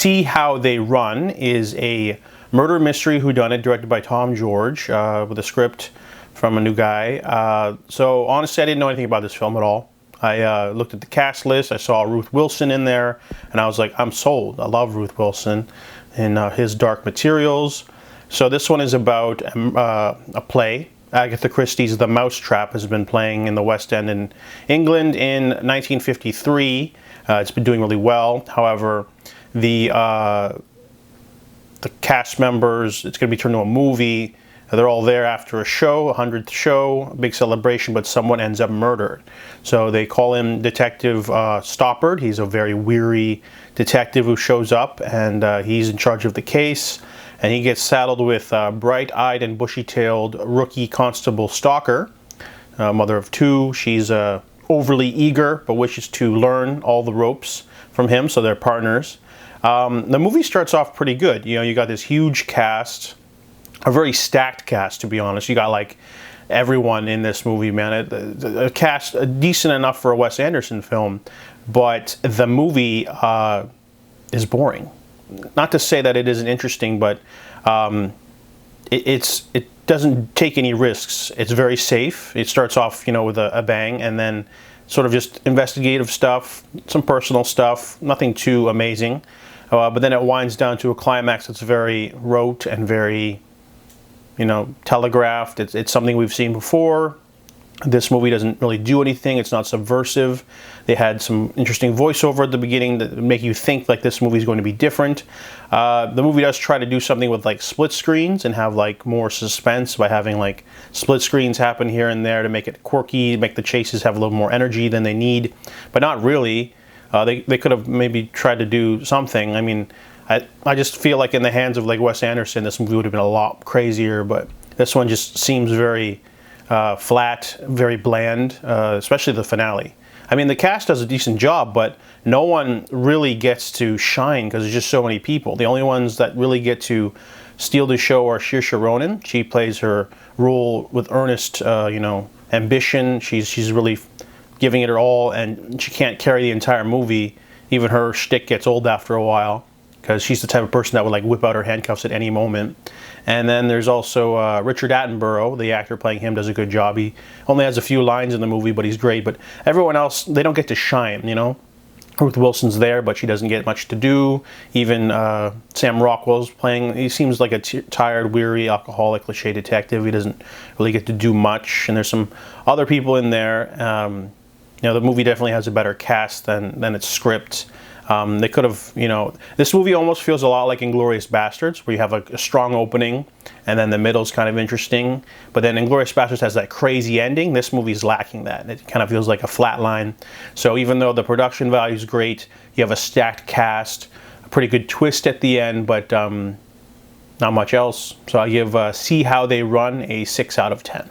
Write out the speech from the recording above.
See How They Run is a murder mystery whodunit directed by Tom George with a script from a new guy. So honestly, I didn't know anything about this film at all. I looked at the cast list. I saw Ruth Wilson in there, and I was like, I'm sold. I love Ruth Wilson and his Dark Materials. So this one is about a play. Agatha Christie's The Mousetrap has been playing in the West End in England in 1953. It's been doing really well. However, the cast members, it's going to be turned into a movie. They're all there after a show, 100th show, a big celebration, but someone ends up murdered. So they call him Detective Stoppard. He's a very weary detective who shows up, and he's in charge of the case. And he gets saddled with bright-eyed and bushy-tailed rookie constable Stalker, mother of two. She's overly eager, but wishes to learn all the ropes from him, so they're partners. The movie starts off pretty good. You know, you got this huge cast, a very stacked cast, to be honest. You got like everyone in this movie, man. A cast decent enough for a Wes Anderson film, but the movie is boring. Not to say that it isn't interesting, but it doesn't take any risks. It's very safe. It starts off, you know, with a bang, and then sort of just investigative stuff, some personal stuff, nothing too amazing. But then it winds down to a climax that's very rote and very, you know, telegraphed. It's something we've seen before. This movie doesn't really do anything. It's not subversive. They had some interesting voiceover at the beginning that make you think like this movie is going to be different. The movie does try to do something with like split screens and have like more suspense by having like split screens happen here and there to make it quirky, make the chases have a little more energy than they need, but not really. They could have maybe tried to do something. I mean, I just feel like in the hands of like Wes Anderson, this movie would have been a lot crazier, but this one just seems very flat, very bland, especially the finale. I mean, the cast does a decent job, but no one really gets to shine because there's just so many people. The only ones that really get to steal the show are Saoirse Ronan. She plays her role with earnest, you know, ambition. She's really giving it her all, and she can't carry the entire movie. Even her shtick gets old after a while, because she's the type of person that would like whip out her handcuffs at any moment. And then there's also Richard Attenborough, the actor playing him, does a good job. He only has a few lines in the movie, but he's great. But everyone else, they don't get to shine, you know? Ruth Wilson's there, but she doesn't get much to do. Even Sam Rockwell's playing, he seems like a tired, weary, alcoholic, cliché detective. He doesn't really get to do much. And there's some other people in there. You know, the movie definitely has a better cast than its script. They could have, you know, this movie almost feels a lot like Inglourious Basterds, where you have a strong opening and then the middle's kind of interesting. But then Inglourious Basterds has that crazy ending. This movie's lacking that. It kind of feels like a flat line. So even though the production value is great, you have a stacked cast, a pretty good twist at the end, but not much else. So I give See How They Run a 6 out of 10.